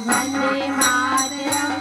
वन्दे मातरम्।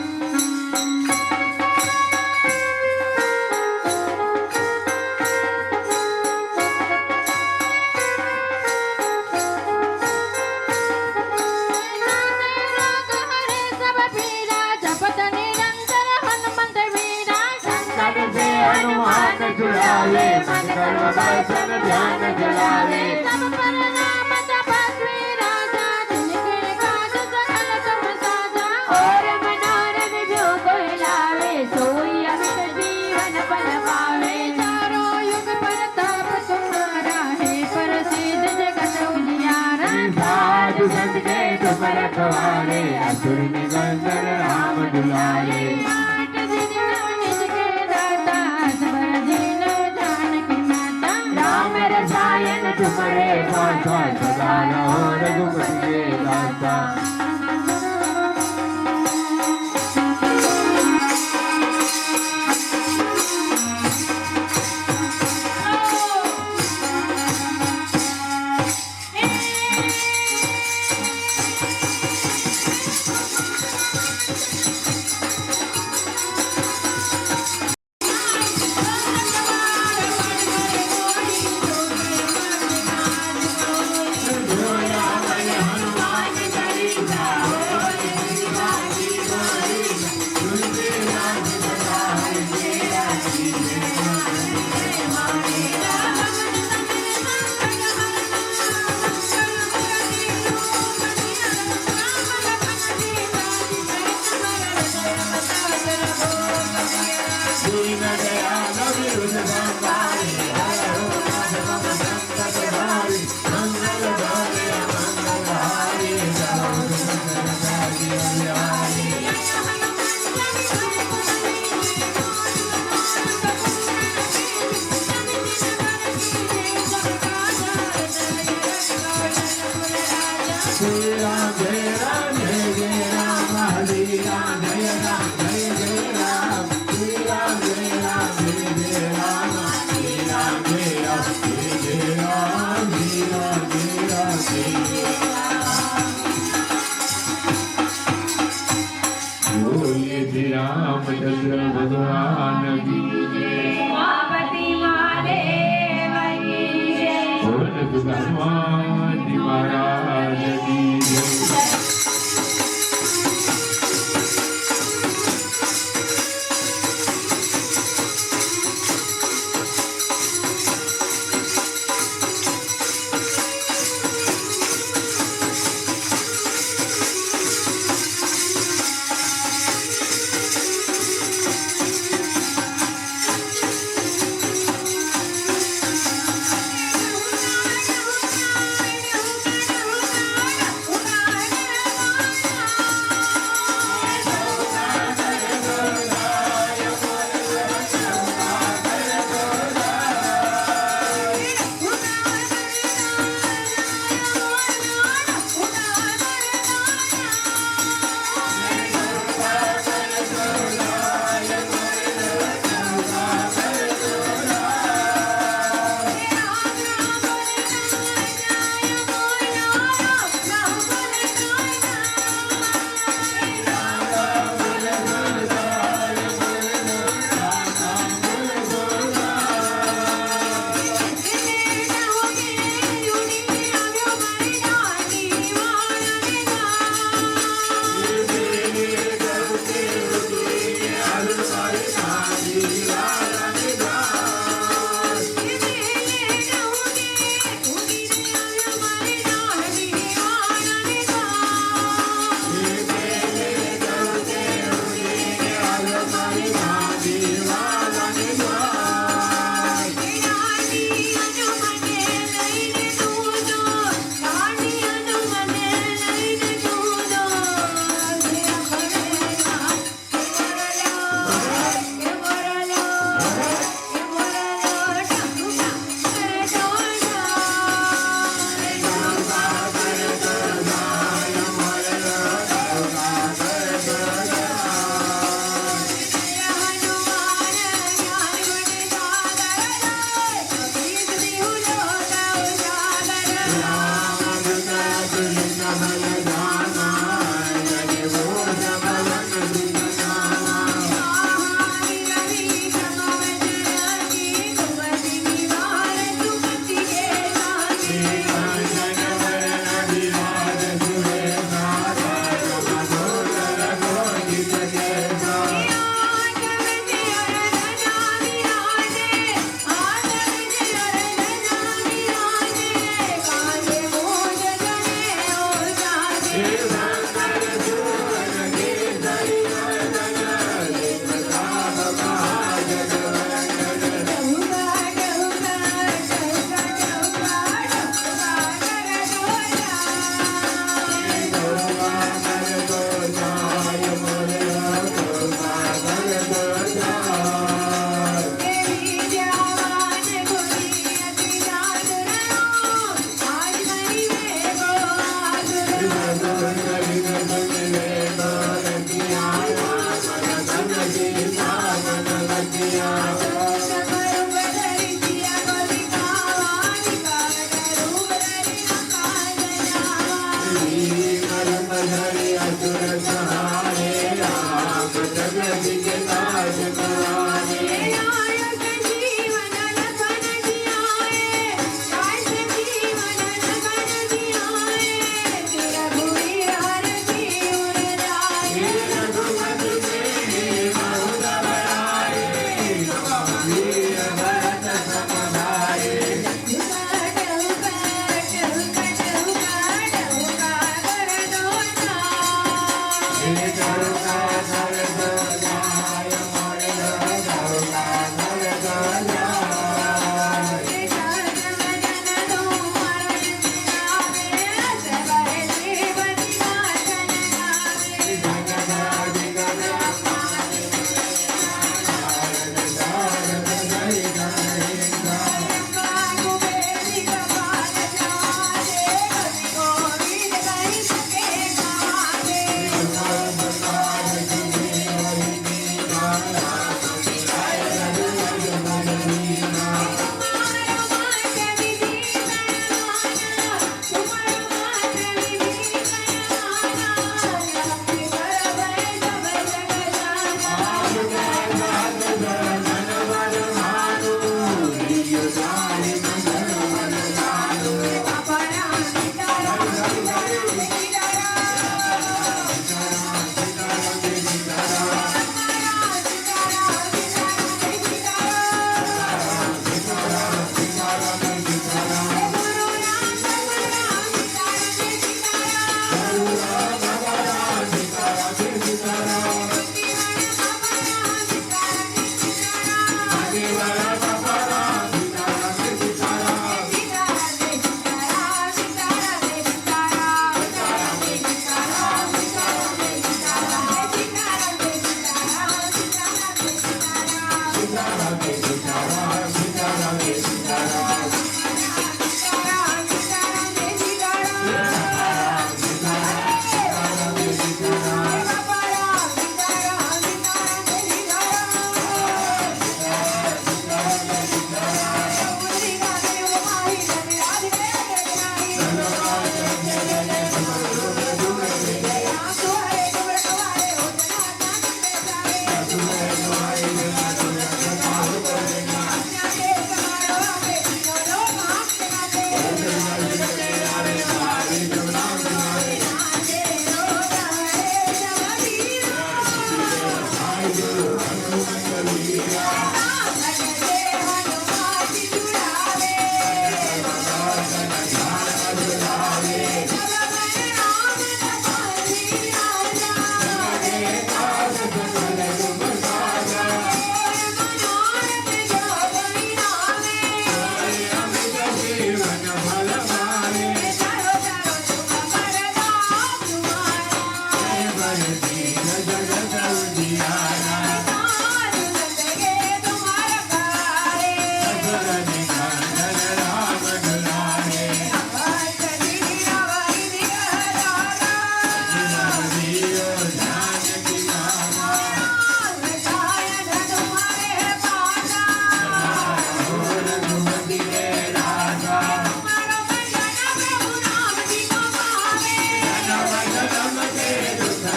हनुमान जुलावे मन कर्म वासन ध्यान जलावे सब पर नाम तपस्वी राजा जिनके काज सकल तुम साजा और मनोरथ जो कोई लावे सोई अमित जीवन फल पावे चारों युग प्रताप तुम्हारा है प्रसिद्ध जगत उजियारा साधु संत के तुम रखवारे असुर निकंदन राम दुलारे तुम्हारे गाथा सदा रहो रघुपति के दाता। रामचंद्र भगवान की उमापति महादेव की जय। भगवान महाराज की जय।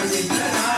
વિઠ્ઠલા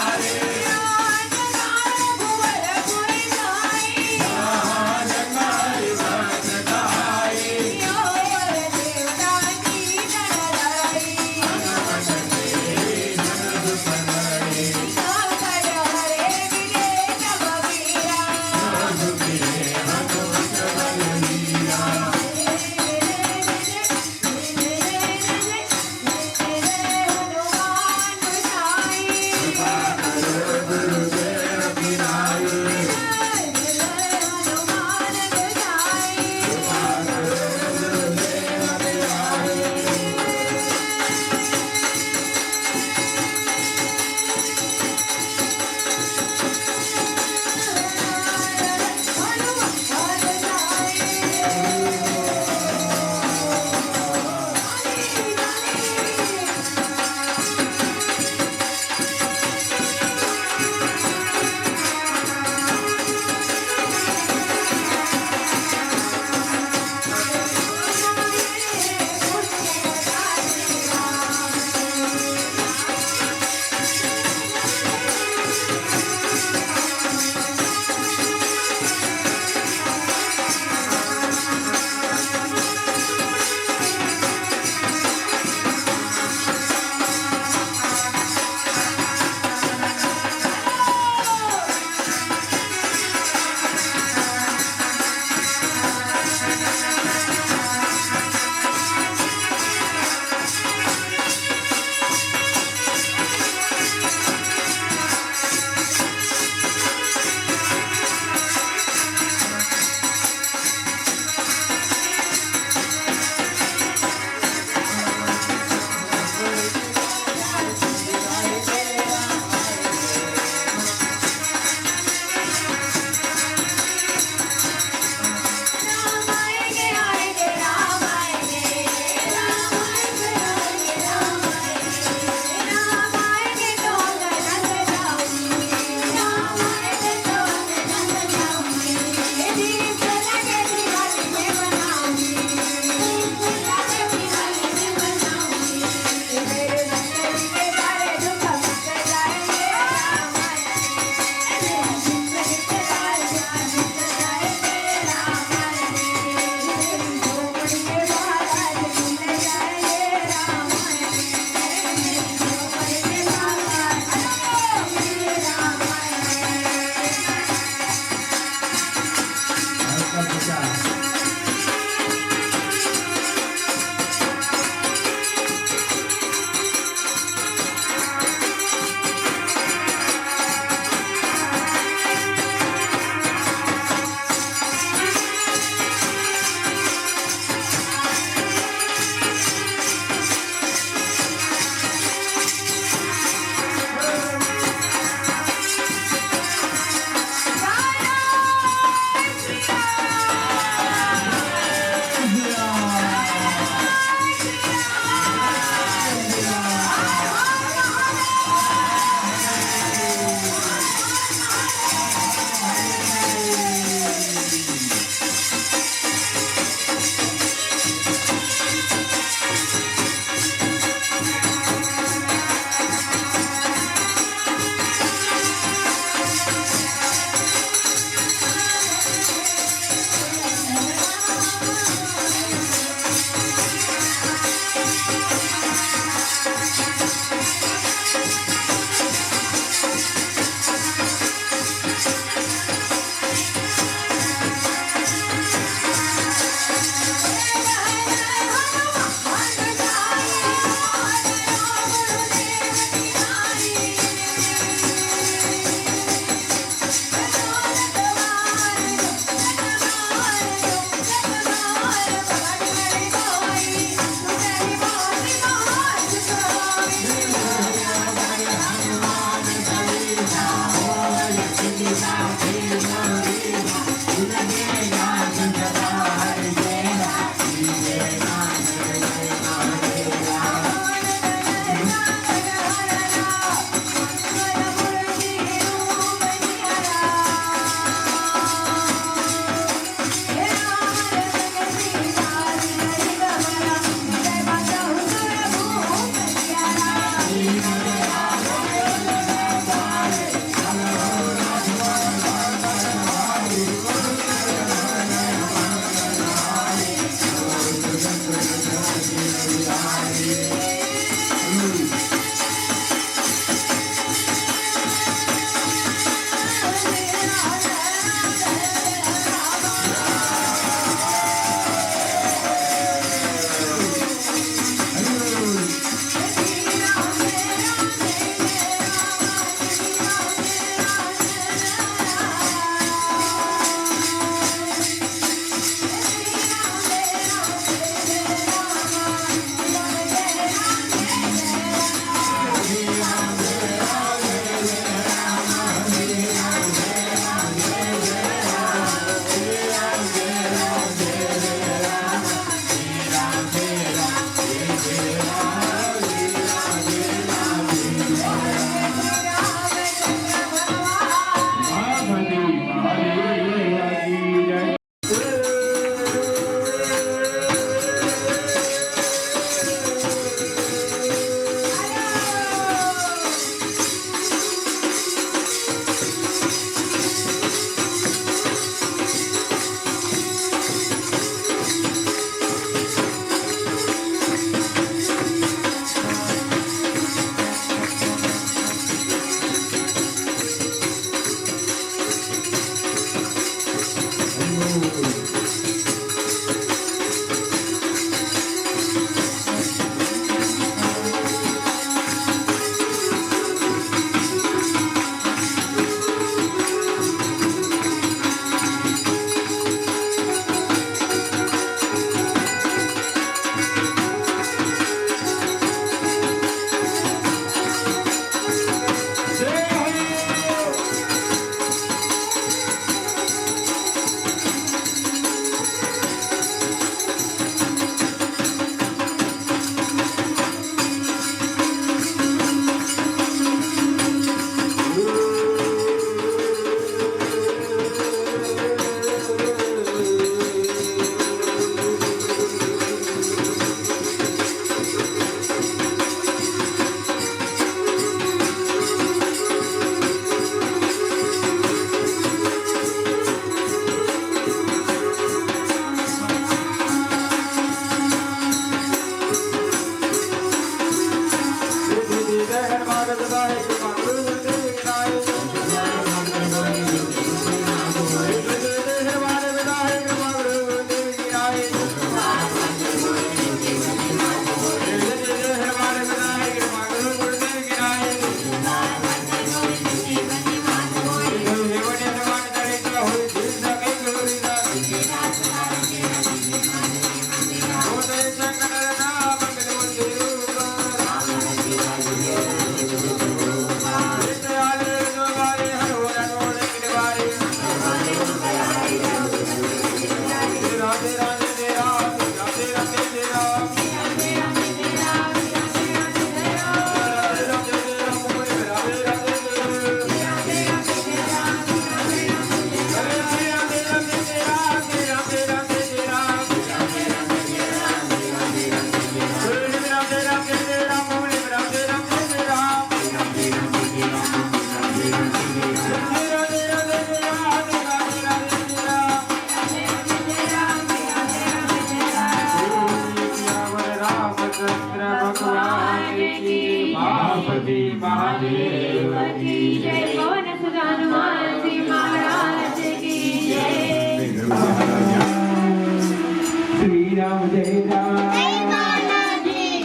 राम जय राम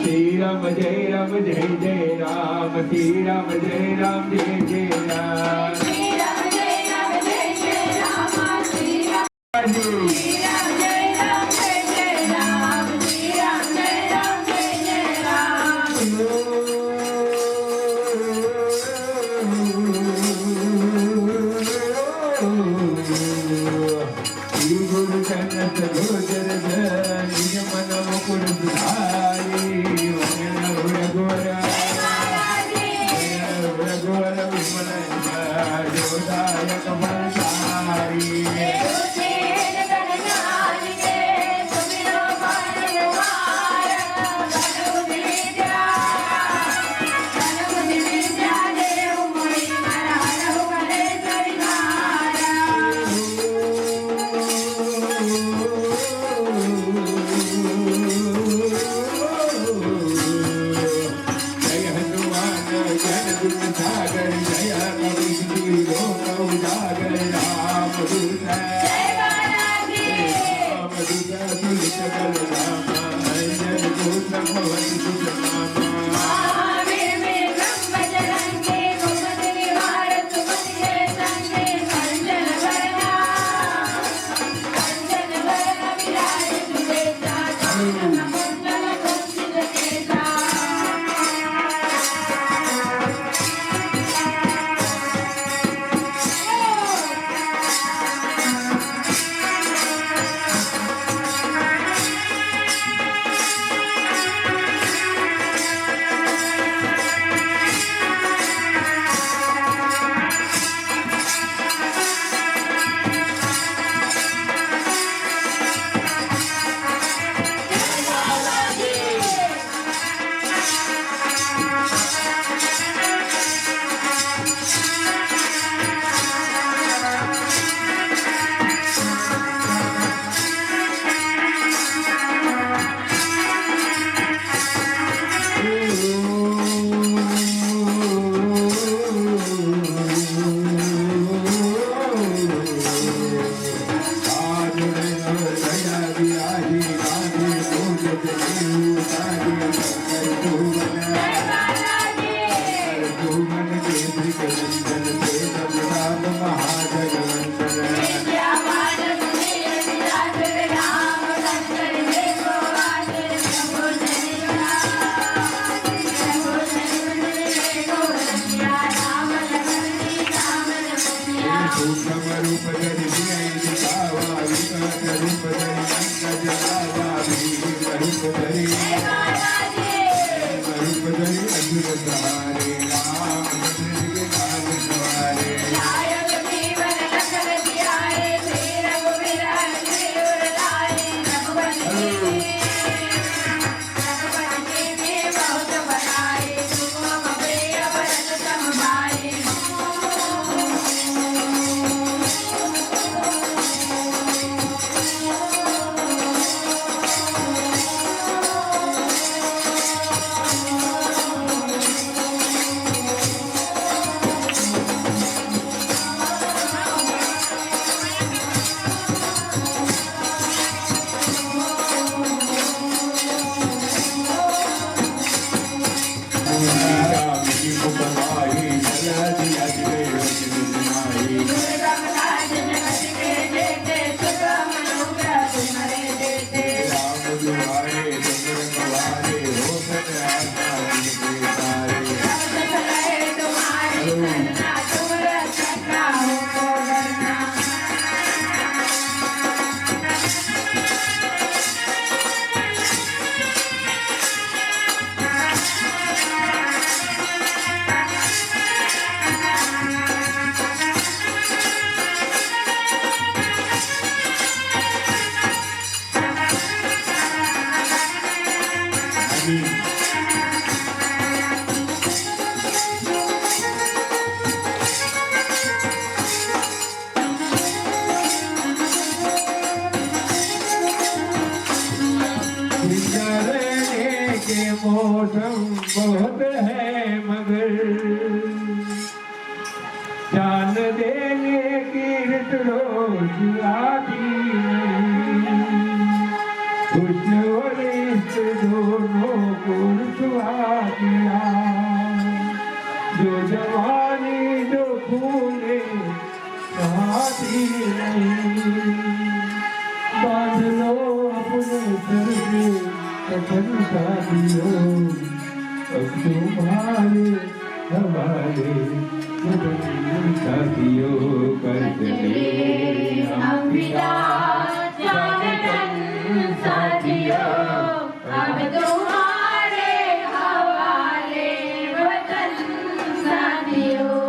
श्री राम जय राम जय जय राम श्री राम जय राम जय जय राम जान देने की रोज आती नहीं, कृष्ण वरिष्ठ दोनों पुरुषवादिया जो जवानी जो खूने साथी नहीं बांध लो अपने सर पे कफन साथियों अब तुम्हारे हमारे कफन साथियों कर चले हम विदा जानन साथियों अब तुम्हारे हवाले वतन साथियों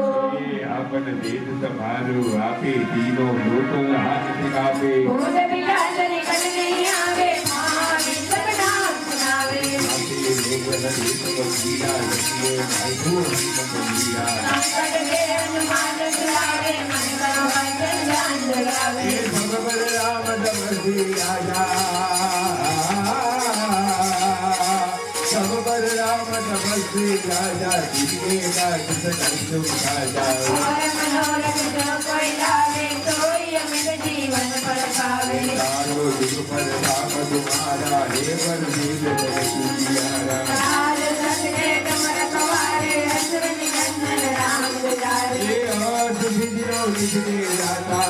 આપન દેશ તમારું આપે તીનો લોકો હાથ કાપે ભૂત બિલાલ નિકલ નહીં આવે મારી સપના સુનાવે આપે મેઘવન દેશ પગીરા લખીએ ભાઈઓ હરિમંદિયા સંકટ કે અનુમાન સુનાવે મન કરો વચન ધ્યાન જગાવે એ ભગવદ રામ દમસી રાજા ભગવદ રામ દમસી રાજા જીવે ના કિસ કરતું રાજા और मनोरथ जो कोई लावे सोई अमित जीवन पर पावे તારો દુઃખ પર રામ તમારા હે પર દેવ જગતુતિયારા काल सतने तुम रखवारे असुर निकंदन राम दुलारे એ અર્થ સિદ્ધિનો નિજને રાતા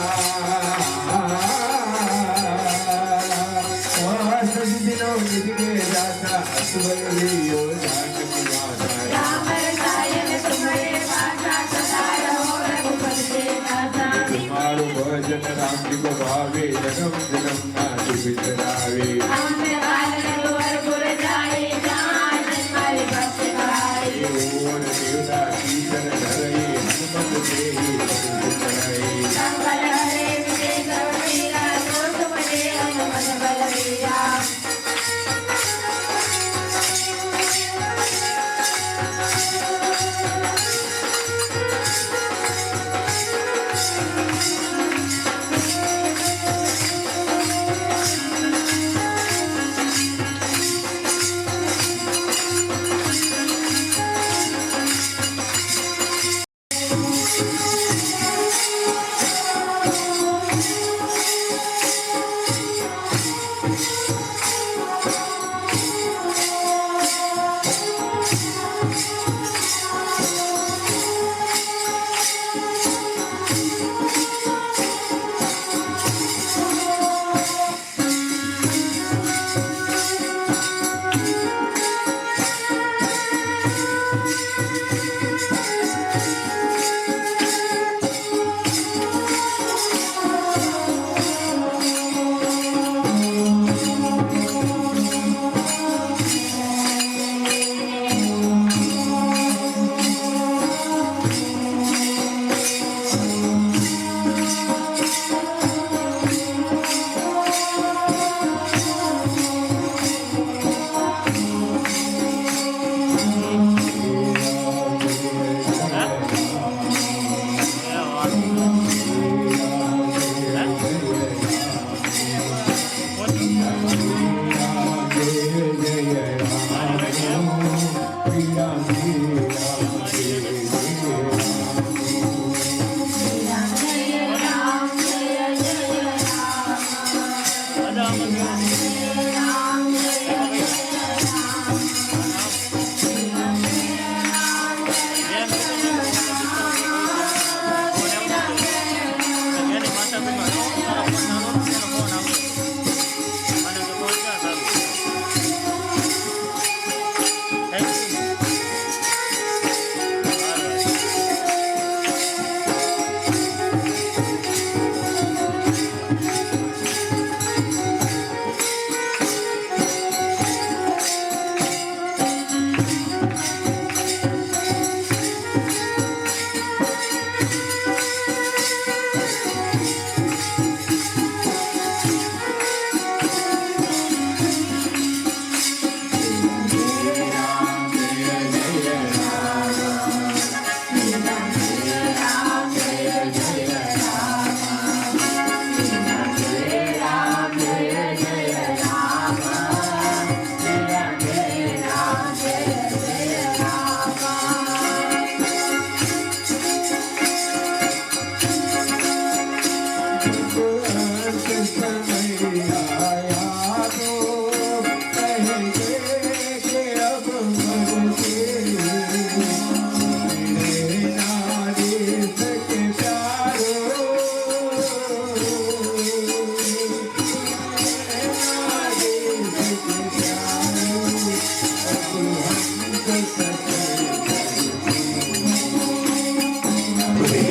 અર્થ સિદ્ધિનો નિજને રાતા અસુવલિયો જાનકી માતા राम रसायन तुम्हारे पासा सदा रहो रघुपति से दासा તમારું ભજન રામજી કો ભાવે જન્મ જન્મ ના વિસરાવે हम काल रघुवर पुर जाए जहाँ जन्मारे भक्त गाए ઓર દેવતા કીર્તન ધરે હનુમત દેહી સદગુણ કરાય संकल हरे विजय सब वीरा जो तुम दे हनुमत बलवीरा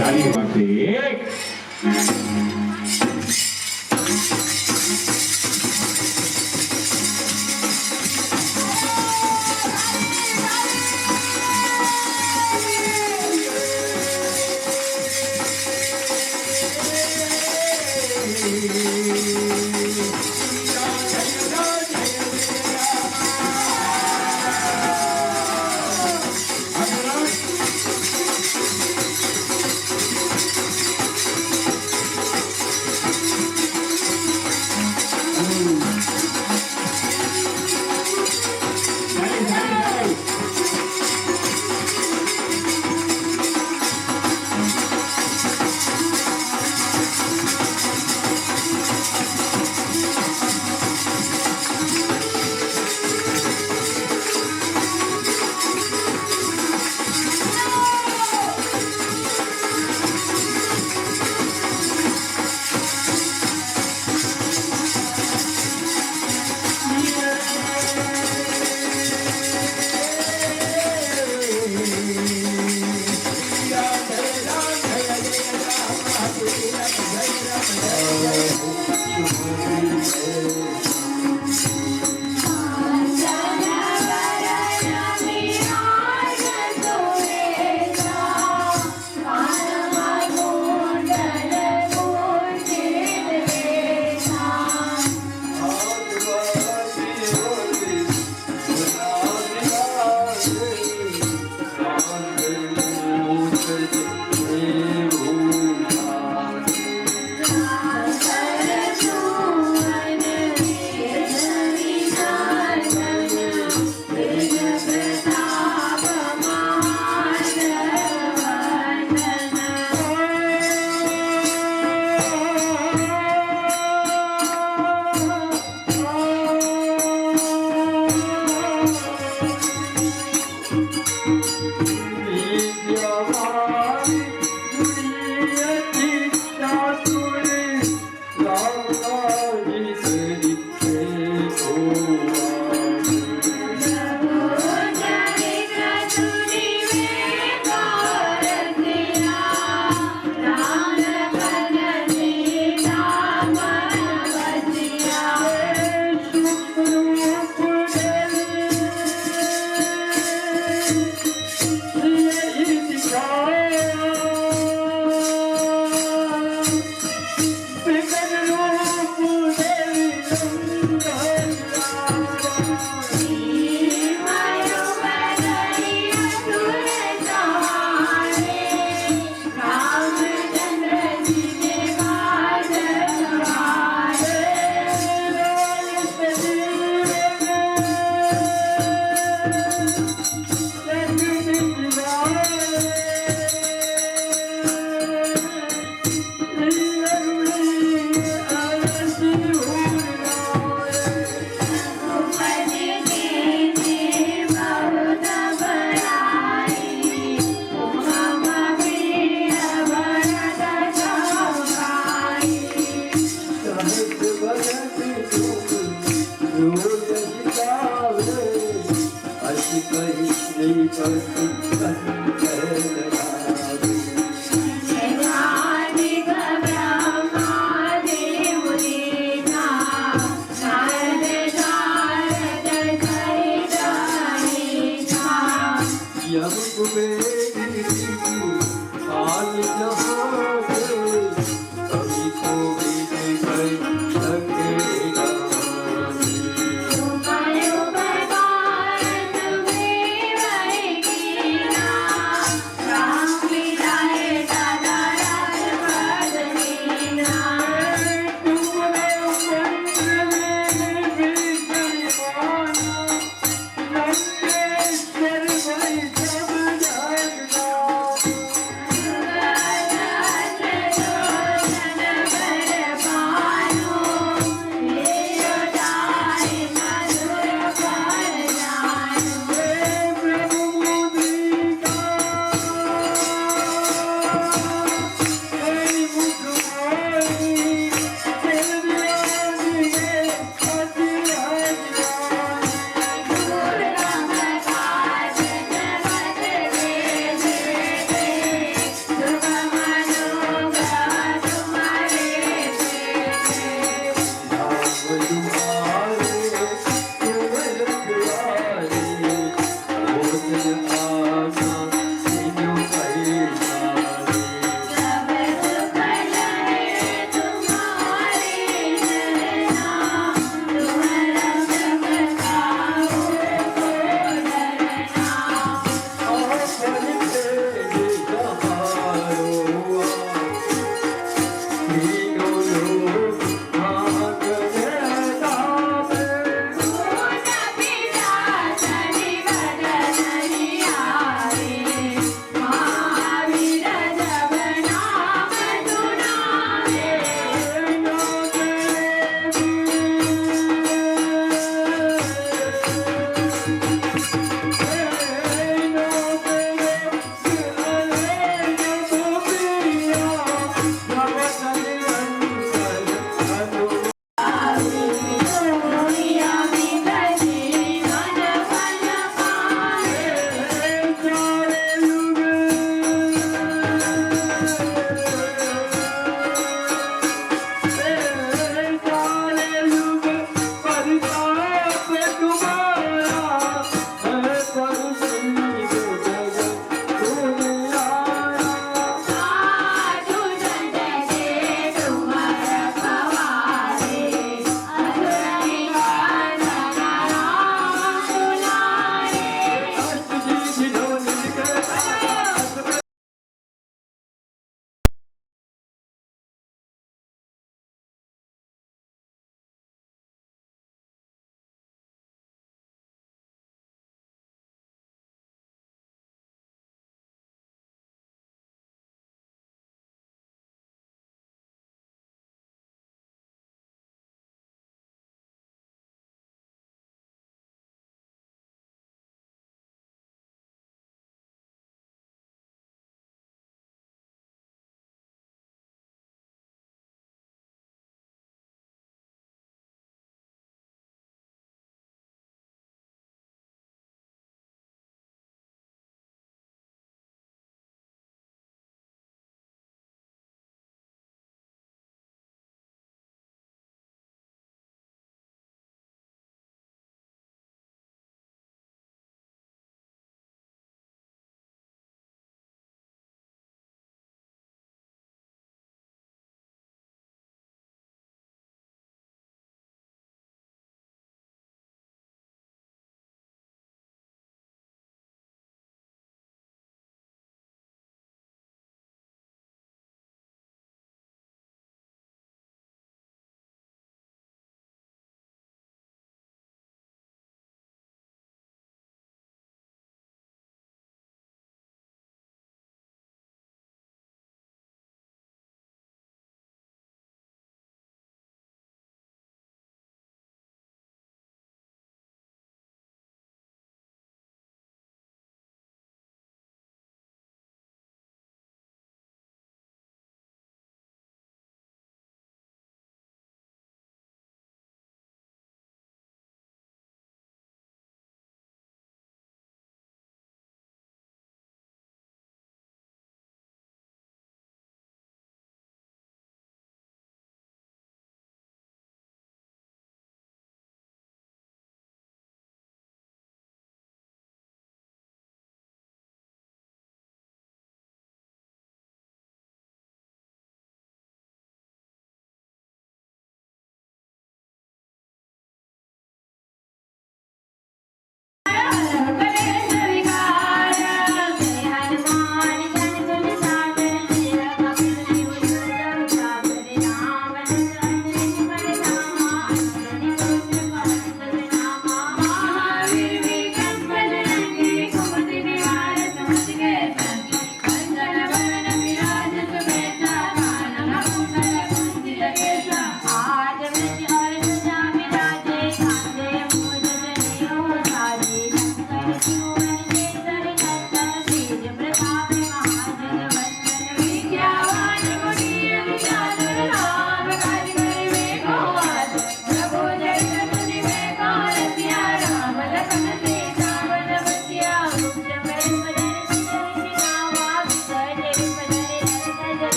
તાલી પાસે એક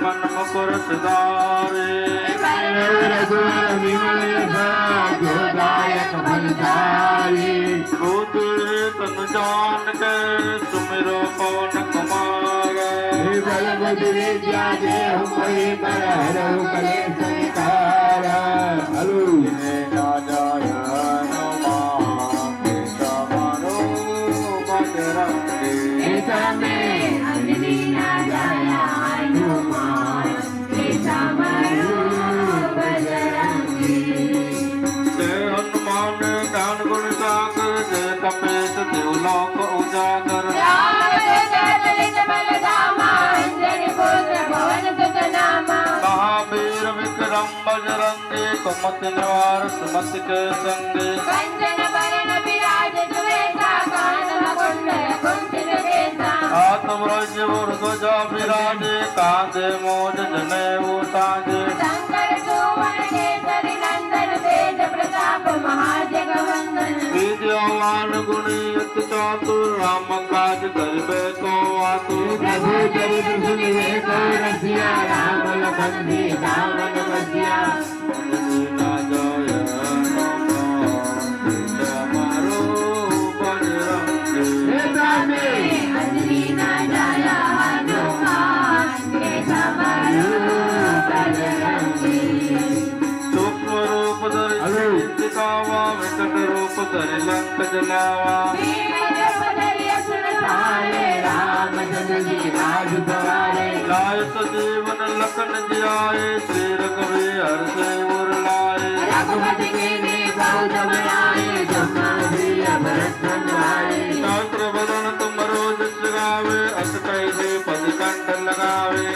मन मुकुर सुधारे रघुवर विमल यशा जो दायक फलदारी भूत तन जान के सुमिरो पवन कुमार हे बल बुद्धि विद्या देहु कोई कर हरहु कलेश विकार हलो राजाय नमः समारो बजरंगी में अंजनी राजाया हनुमान के समरो बजरंगी जय हनुमान ज्ञान गुण सागर जय कपीस देवलोक उजागर महावीर विक्रम बजरंगी कुमति निवार सुमति के संगे हाथ ब्रज और ध्वजा विराजे कांधे मोज जनेऊ साजे विद्यावान गुणी अति चातुर राम काज करिबे को आतुर प्रभु चरित सुनिए को रसिया राम लखन सीता मन बसिया विकट रूप धरि लंक जलावा लायत जीवन लखन जियाए श्री रघुवीर से उर लाए शास्त्र बदन तुम रोज गावे अस कैसे पद कंठ लगावे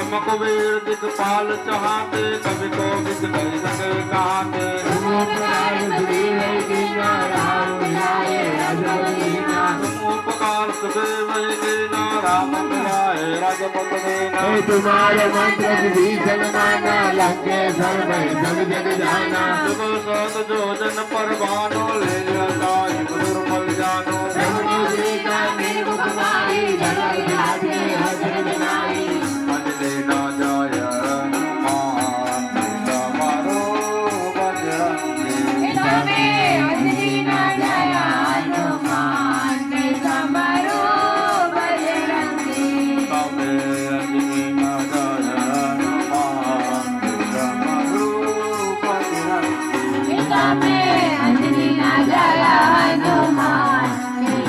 जम कुबेर दिखपाल चाहते कवि को बिक नहीं सके कहाते उपकार सुदेव दीना राम मिलाए राजपत देना तुम्हारे मंत्र विभीषण माना लंकेश्वर में सब जग जाना सुख सत जो जन पर बानो ले लिया ताज दुर्बल जानो अंजलि ना जाय हनुमान समारो बजरंगी तबे अंजलि ना जाय हनुमान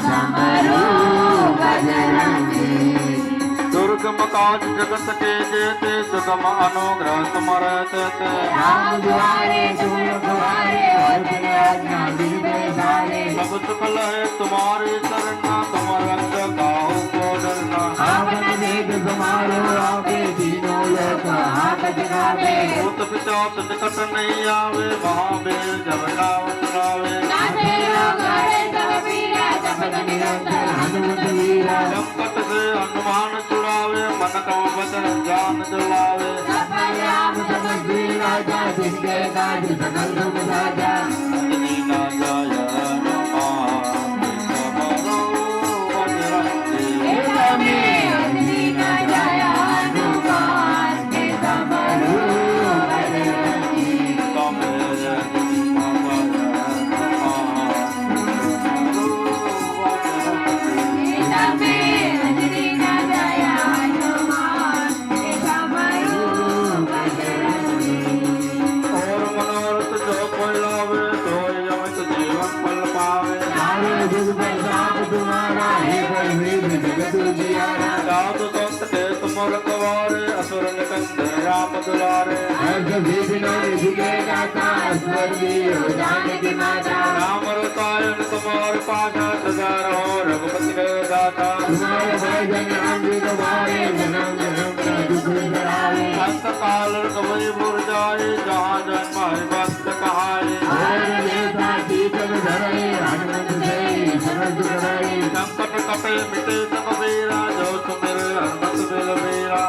समारो बजरंगी दुर्गम काज जगत के जेते सुगम अनुग्रह तुमर तेते सब सुख लहे तुम्हारी शरणा तुम रक्षक काहू को डरना भूत पिशाच निकट नहीं आवे महावीर जब नाम सुनावे संकट से हनुमान छुड़ावे मन का वचन जान दिलावे अंजलि ना जाय हनुमान समारो बजरंगी साधु संत के तुम रखवारे असुर निकंदन राम दुलारे राम रसायन तुम्हारे पाशा सदा रहो रघुपति के दाता अंत काल कवि मुर जाए जहाँ जन्म है भक्त कहाए संकट कपे मिटे सब बेरा जो सुमिर हनुमत बिल बेरा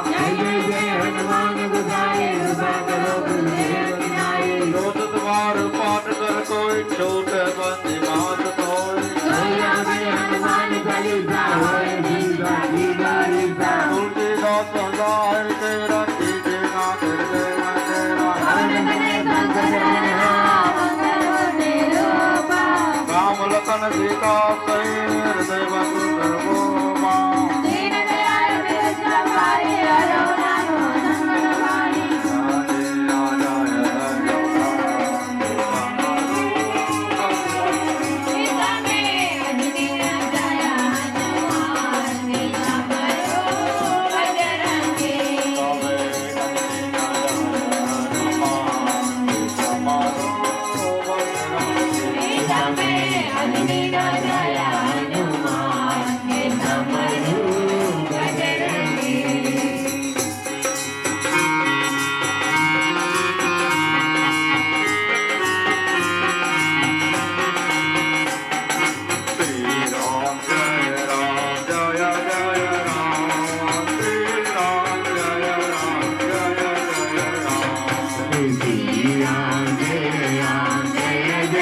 जो तुम्हार पाठ कर कोई छोट बंदी मात होय રીસા હોય રીસા જીગા રીસા તુલસીદાસ સદાય તેરા તીજે ના તેરે તેરા પવન બને શંકરના મંગળમૂર્તિ રૂપા રામ લખન સીતા સહી હૃદય વસુ સર્વોમાં દીન દયાળ બિરજા ભાઈ અરુણાનો સંગમ વાણી ગીતા મે અજની રાજાયા હનુમાન ગીતા મરો બજરંગી ગીતા મે અજની રાજાયા હનુમાન ગીતા મરો બજરંગી શ્રી રામ જય જય રામ શ્રી રામ જય જય રામ શ્રી રામ જય રામ જય જય રામ શ્રી રામ જય રામ જય જય રામ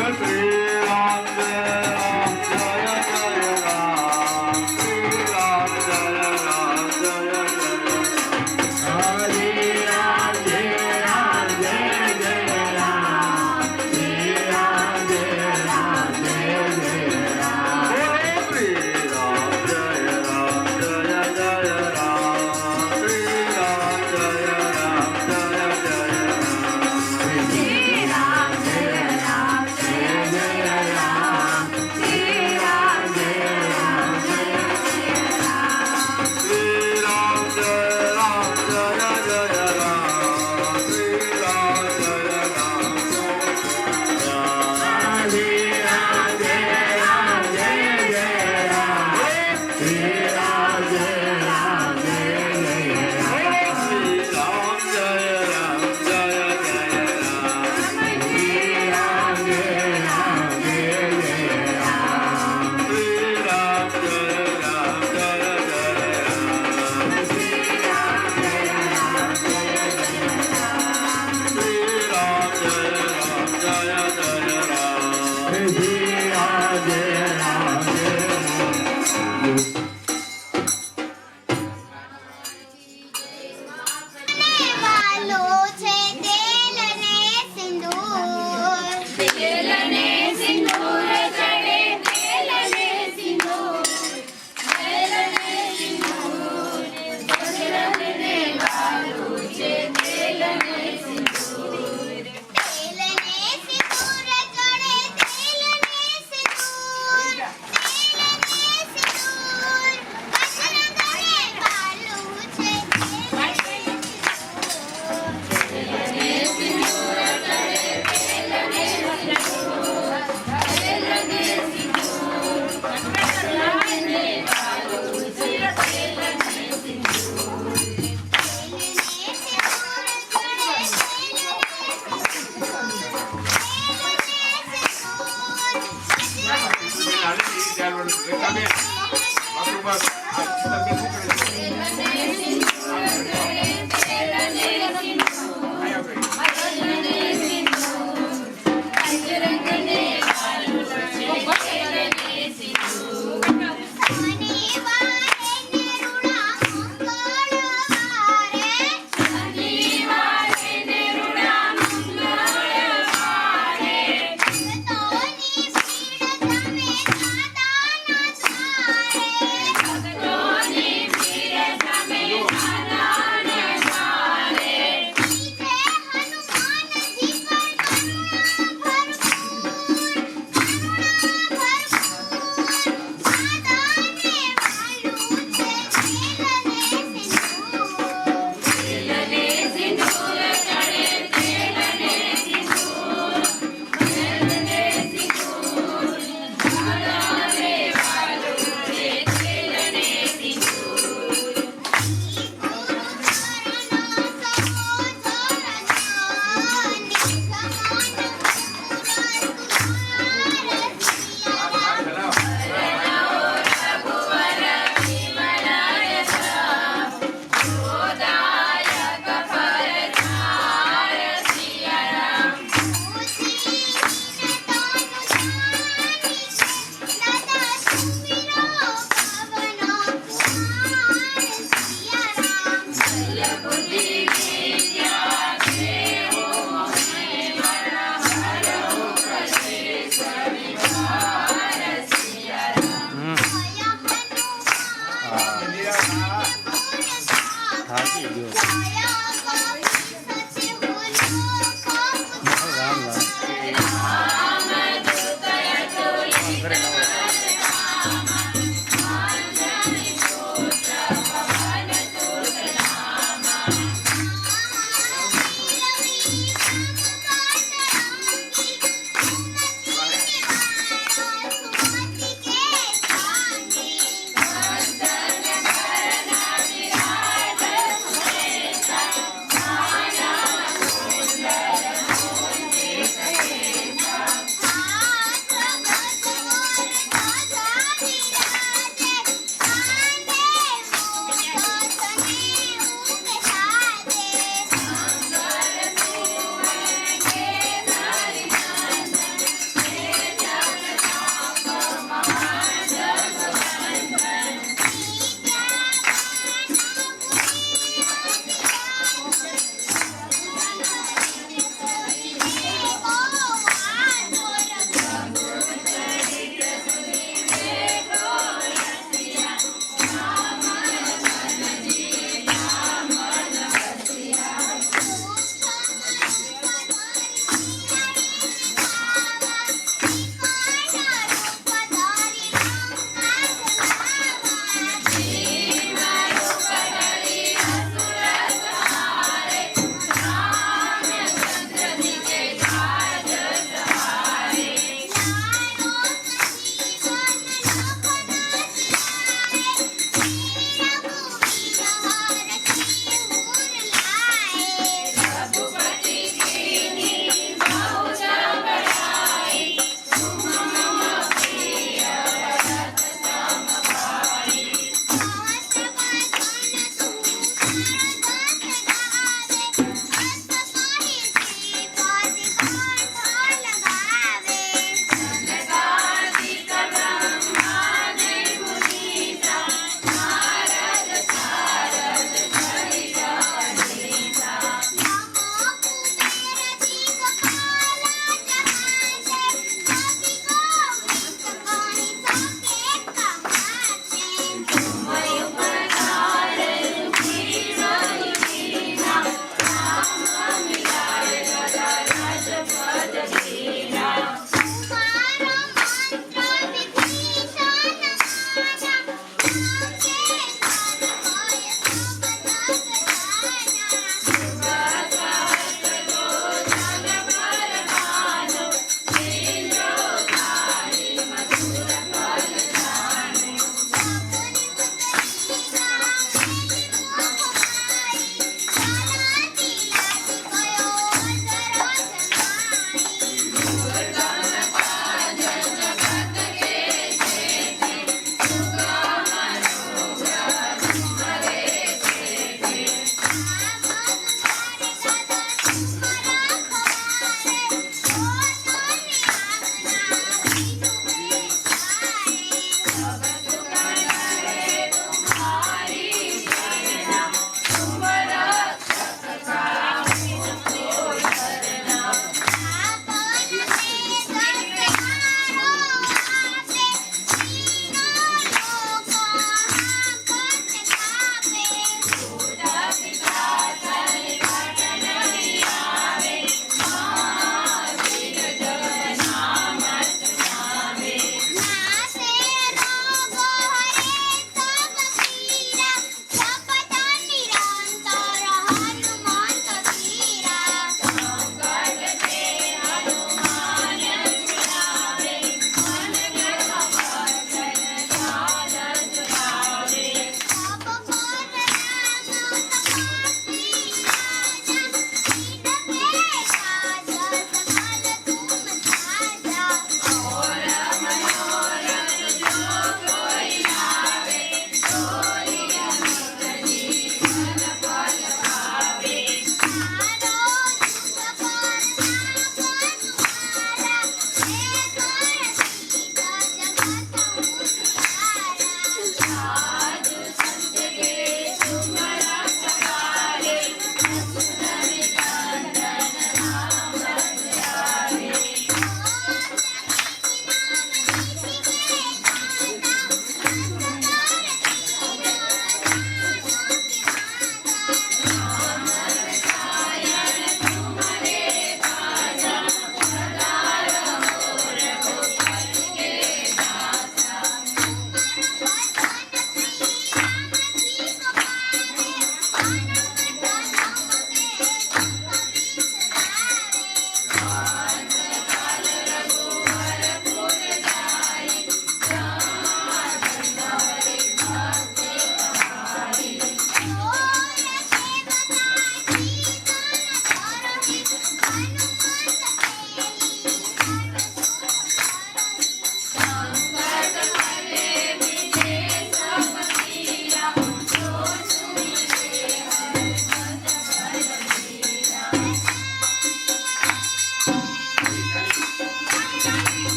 શ્રી રામ જય રામ જય જય રામ શ્રી રામ જય રામ જય જય હરે રામ જય રામ જય જય રામ શ્રી રામ જય રામ જય જય રામ શ્રી રામ જય રામ જય જય રામ શ્રી રામ જય રામ જય જય રામ શ્રી રામ જય રામ જય જય રામ શ્રી રામ જય રામ જય જય રામ શ્રી રામ જય રામ જય જય રામ શ્રી રામ જય રામ જય હરે રામ જય રામ જય જય રામ શ્રી રામ જય રામ જય જય રામ શ્રી રામ જય રામ જય જય રામ શ્રી રામ જય રામ જય જય રામ શ્રી રામ જય રામ જય જય રામ શ્રી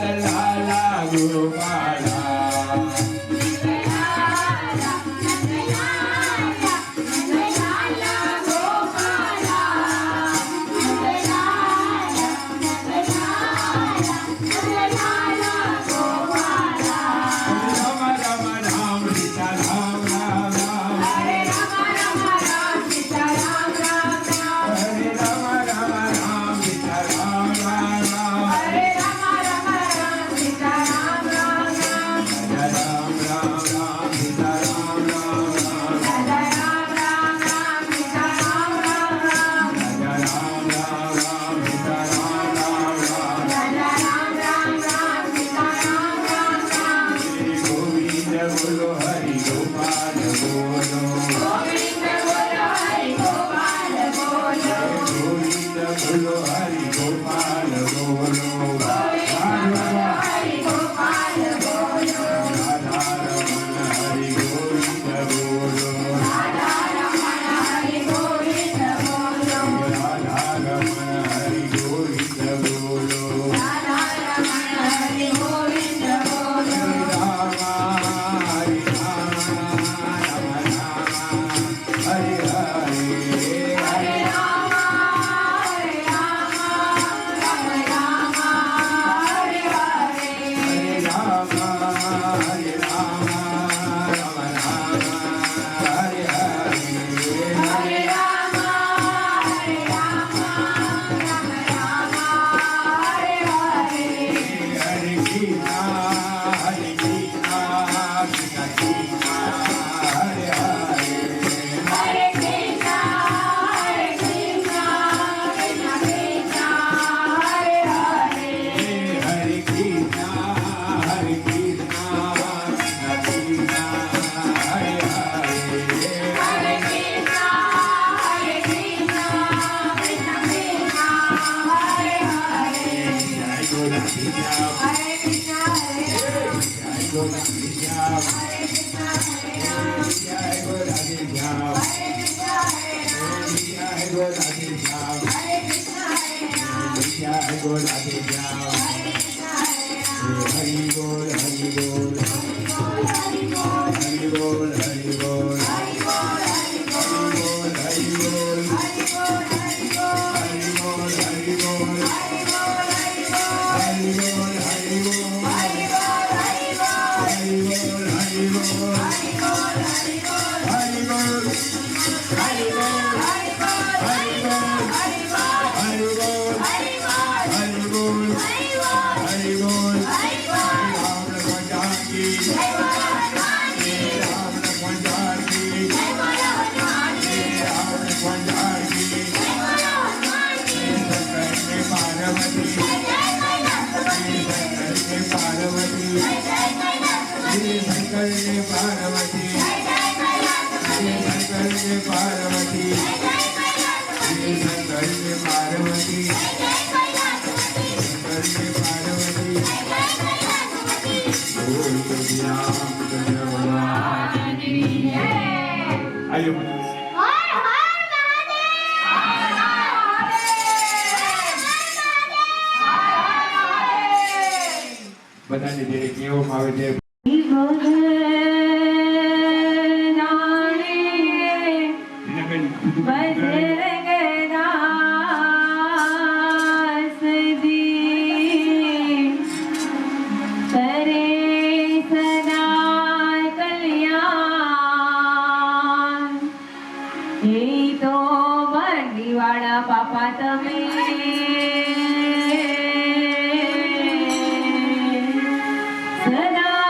લાલા ગોપાલા રામ રામ રામ સીતા રામ રામ રામ હરે રામ રામ રામ સીતા રામ રામ રામ રાજા રામ રામ સીતા રામ રામ રામ હરે રામ રામ રામ સીતા રામ રામ રામ રાજા રામ રામ રામ સીતા રામ રામ રામ રાજા રામ રામ રામ સીતા રામ રામ રામ રાજા રામ રામ રામ સીતા રામ રામ રામ રાજા રામ રામ રામ સીતા રામ રામ રામ શ્રી ગોવિંદ બોલો હરિ ગોપાલ બોલો ગોવિંદ બોલો હરિ ગોપાલ બોલો ગોવિંદ બોલો હરિ ગોપાલ બોલો હરિ ગોપાલ બોલો રાધા રમણ હરિ ગોવિંદ બોલો રાધા રમણ હરિ ગોવિંદ બોલો રાધા રમણ હરિ ગોવિંદ બોલો રાધા રમણ હરિ ગોવિંદ બોલો રામ હરિ રામ રામ રામ હરિ હરિ હરે રામ હરે રામ રામ રામ હરે હરે હરે રામ હરે રામ રામ રામ હરે હરે હરે રામ હરે રામ રામ રામ હરે હરે હરે કૃષ્ણ હરે કૃષ્ણ કૃષ્ણ કૃષ્ણ હરે હરે હરે કૃષ્ણ હરે કૃષ્ણ કૃષ્ણ કૃષ્ણ હરે હરે હરે કૃષ્ણ હરે કૃષ્ણ કૃષ્ણ કૃષ્ણ હરે હરે હરે કૃષ્ણ હરે કૃષ્ણ જય ગો રાધે શ્યામ હરે કૃષ્ણ જય ગો રાધે શ્યામ હરે બોલ હરિ બોલ હરિ બોલ હરિ બોલ હરિ બોલ હરિ બોલ હરિ બોલ હરિ બોલ હરિ બોલ હરિ બોલ હરિ બોલ હરિ બોલ બધાને જે કહેવામાં આવે છે પાપા તમે સદા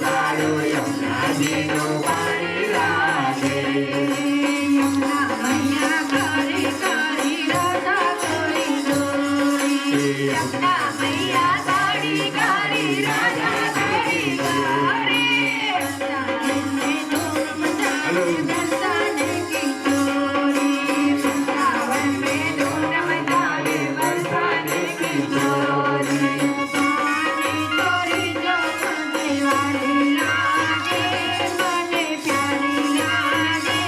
કાળું યમુનાજીનું પાણી લાગે યમુના મૈયા કરી કરી રાધા કરી દોરી યમુના મૈયા કરી કરી રાધા કરી દોરી વૃંદાવને ધૂમ મચાવે વરસાને કી ચોરી વૃંદાવન में धूम मचावे बरसाने की चोरी पानी चोरी जो करने वाली लागे मने प्यारी लागे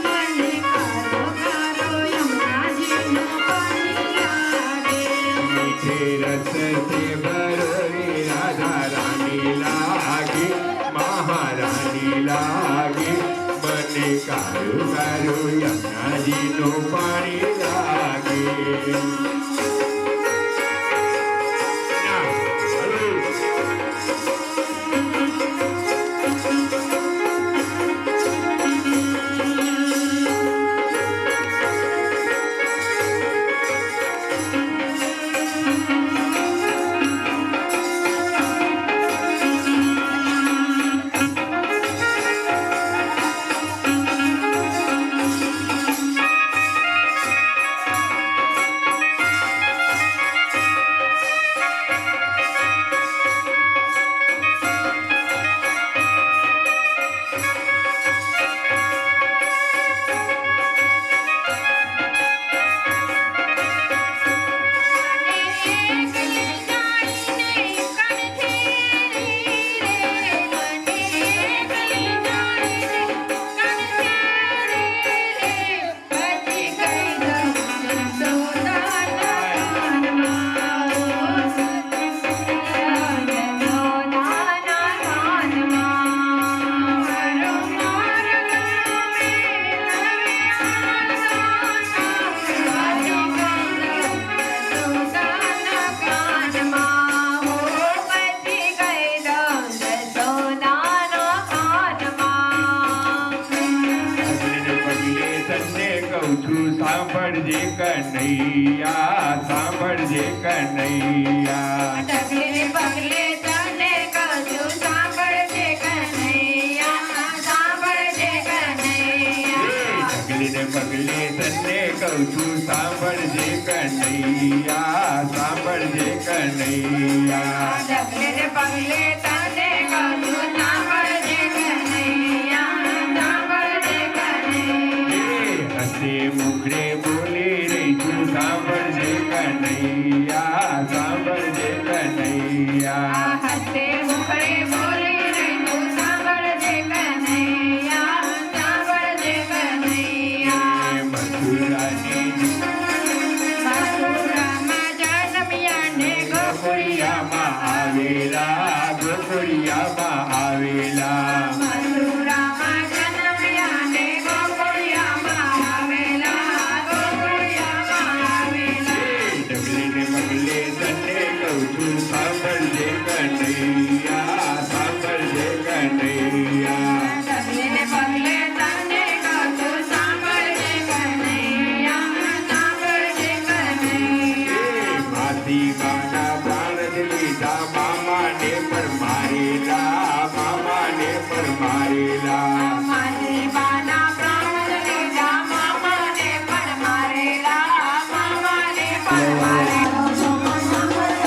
मने कारो कारो यमुना जी नो पानी लागे मीठे रस से भरोरी राधा रानी लागे महारानी लागे મને કાળું કાળું યમુનાજીનું પાણી લાગે સાંભળજે કનૈયા સાંભળજે કનૈયા ડગલે પગલે તને કહું સાંભળજે કનૈયા સાંભળજે કનૈયા ડગલે પગલે તને કહું છું સાંભળજે કનૈયા સાંભળજે કનૈયા ડગલે પગલે તને કહું સાંભળજે કનૈયા સાંભળજે કનૈયા હસે મુખડે બોલી રહી છું સાંભળજે કનૈયા સાંભળજે કનૈયા હસે મુખડે બોલી રહી સાંભળજે કનૈયા સાંભળજે કનૈયા મથુરાની મથુરામાં જન્મ્યા ને ગોકુળિયામાં આવેલા ગોકુળિયામાં આવેલા મથુરામાં જન્મ્યા ને ગોકુળિયામાં આવેલા ગોકુળિયામાં આવેલા ડગલે ને પગલે તને કહું છું સાંભળજે કનૈયા સાંભળજે કનૈયા ડગલે ને પગલે તને કહું સાંભળજે કનૈયા સાંભળજે કનૈયા માથી બાના પ્રાણ જ લીધા મામાને પણ મારેલા મામાને પણ મારેલા મારી બાના પ્રાણ લીધા મામાને પણ મારેલા મામાને પણ મારેલા સાંભળજે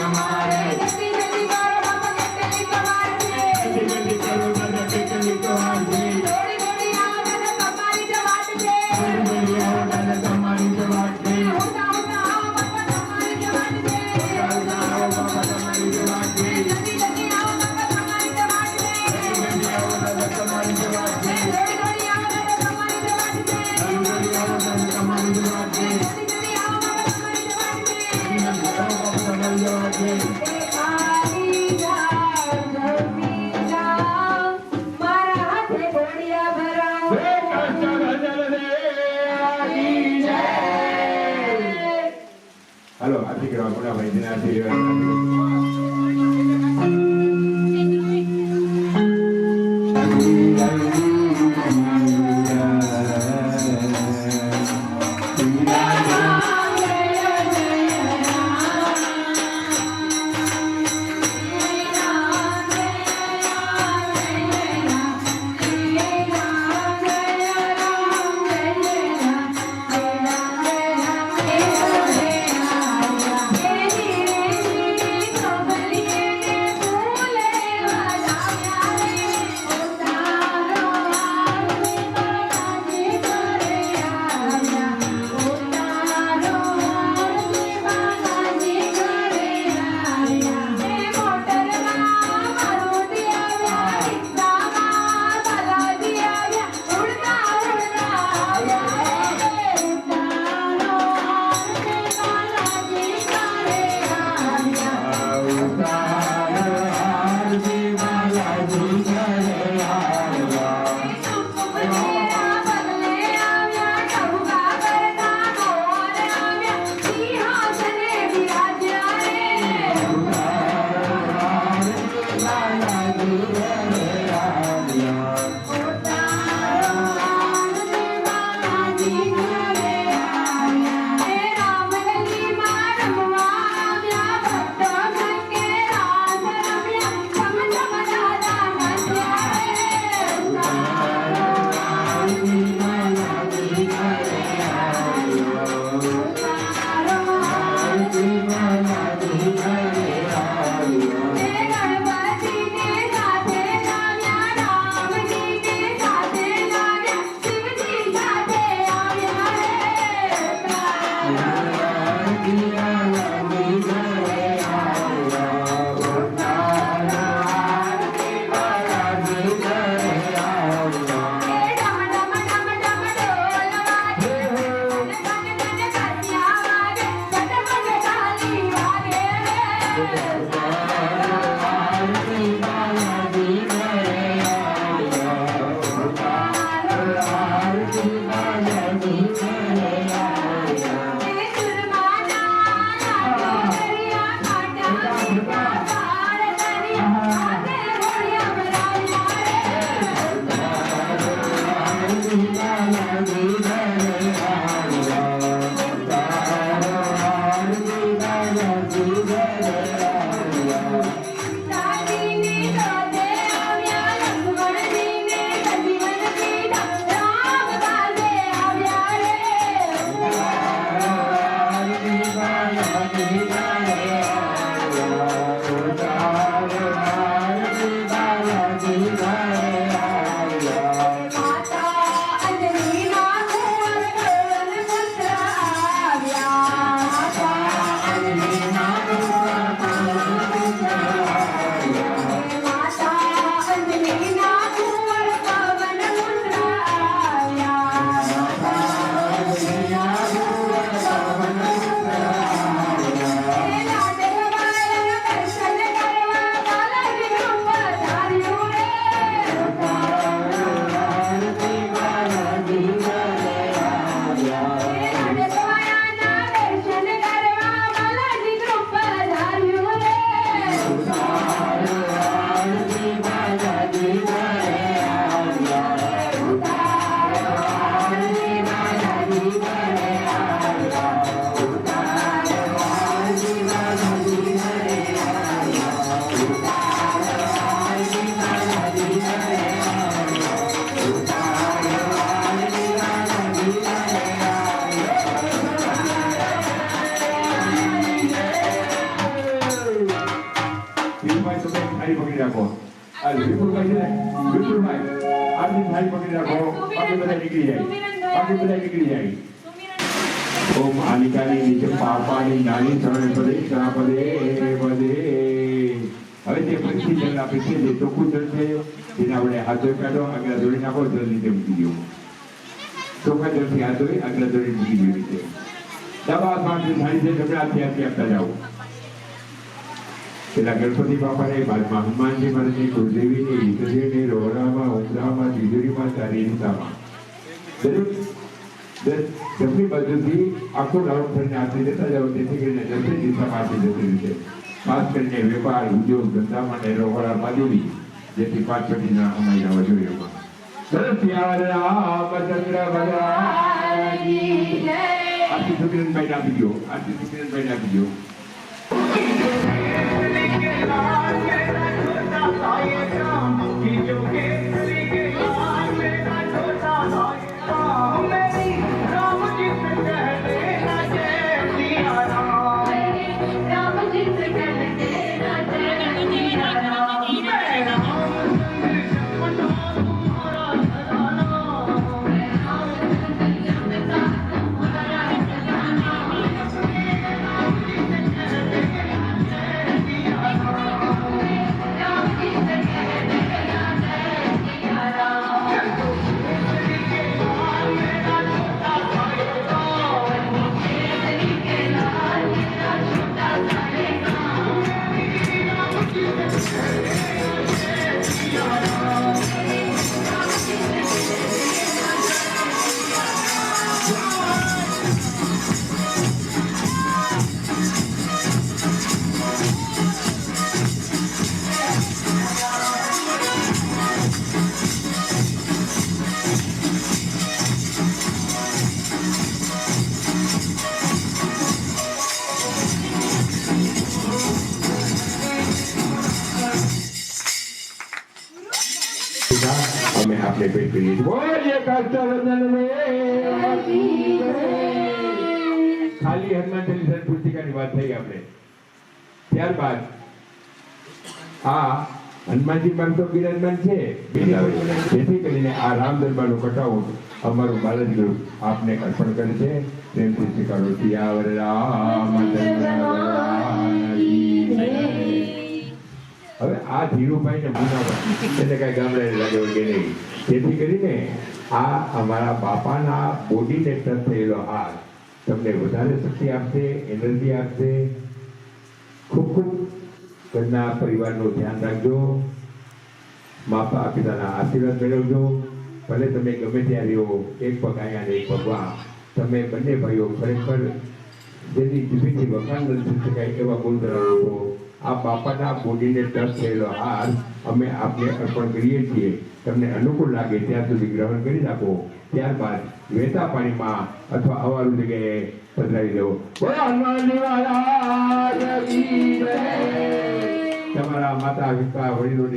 અમારે જલ્દી જલ્દી કરો બાપા કેટલી કવાર છે જલ્દી કરો દાદા કેટલી તો વાર છે દોડી દોડી આવો દાદા તમારી જ વાત છે જલ્દી આવો દાદા તમારી જ વાત છે હોતા હોતા આવો બાપા તમારી જ વાત છે આવો બાબા તમારી જ વાત છે જલ્દી જલ્દી આવો બાપા તમારી જ વાત છે જલ્દી આવો દાદા તમારી જ વાત છે દોડી દોડી આવો દાદા તમારી જ વાત છે જલ્દી આવો દાદા તમારી જ વાત છે જલ્દી જલ્દી આવો બાપા તમારી જ વાત છે જલ્દી આવો બાબા તમારી જ વાત છે આલી જાઓ જલ્દી જાઓ મારા હાથે ઘોડિયા ભરાવો હે કષ્ટ ગજલ રે આજી જય હાલો આથી કરવા ગુણાભાઈ દિના આવ્યા થાળી પકડી રાખો. આ વિપુલભાઈ છે ને, વિપુલભાઈ, આરતી થાળી પકડી રાખો. બાકી બધા નીકળી જાય. બાકી બધા નીકળી જાય. ઓમ આલિકાની નીચે પાપાની નાની શરણે પદે પદે પદે. હવે જે પછી જલ આપે છે જે ચોખ્ખું જલ છે તેના વડે હાથ ધોઈ કાઢો, આગળ ધોઈ નાખો, જલ નીચે મૂકી દો. ચોખ્ખા જલથી હાથ ધોઈ આગળ ધોઈ મૂકી દો. રીતે દવા હાથમાં થાળી છે જમણા હાથથી હાથથી આપતા જાઓ. પેલા ગણપતિ બાપાને, બાદમાં હનુમાનજી મહારાજની, કુળદેવીની, ઈશ્વરીની, રોહડામાં, ઉમરામાં, તિજોરીમાં, સારી દિશામાં જમણી બાજુથી આખો રાઉન્ડ ફરીને આરતી દેતા જાઓ, જેથી કરીને દક્ષિણ દિશામાં આરતી જતી રહેશે. ખાસ કરીને વેપાર, ઉદ્યોગ, ધંધામાં ને રોહડામાં દેવી, જેથી 5 પેઢીના અમારી વધુરીઓમાં રામચંદ્ર ભગવાનની જય. આરતી સુખીરનભાઈ આપી દો. આરતી સુખીરનભાઈ આપી દો. અમે આપણે પેટ કરીએ છીએ. બોલીએ કષ્ટવર્ધન ખાલી હનુમાન ચાલીસા પુસ્તિકાની વાત થઈ આપણે. ત્યારબાદ આ હનુમાનજી પર તો બિરાજમાન છે, જેથી કરીને આ રામ દરબારનું કટાઉટ અમારું બાલાજી ગ્રુપ આપને અર્પણ કરે છે. પ્રેમથી સ્વીકારો. સિયાવર રામચંદ્ર ભગવાનની જય. હવે આ ધીરુભાઈ ને મુનાભાઈ એટલે કઈ ગામડે લાગે વળગે નહીં, જેથી કરીને આ અમારા બાપાના બોડીને ટચ થયેલો હાર તમને વધારે શક્તિ આપશે, એનર્જી આપશે. ખૂબ ખૂબ ઘરના પરિવારનું ધ્યાન રાખજો. માતા પિતાના આશીર્વાદ મેળવજો. ભલે તમે ગમે ત્યાં રહ્યો, એક પગ અહીંયા ને એક પગવા, તમે બંને ભાઈઓ ખરેખર જેની જીભીથી વખાણ નથી શકાય એવા ગુણ ધરાવો છો. આ બાપાના બોડીને ટચ થયેલો હાર અમે આપને અર્પણ કરીએ છીએ. તમને અનુકૂળ લાગે ત્યાં સુધી ગ્રહણ કરી રાખો. ત્યારબાદ વહેતા પાણીમાં અથવા અવારું જગ્યાએ પધરાવી દેવો. તમારા માતા પિતા વડીલોની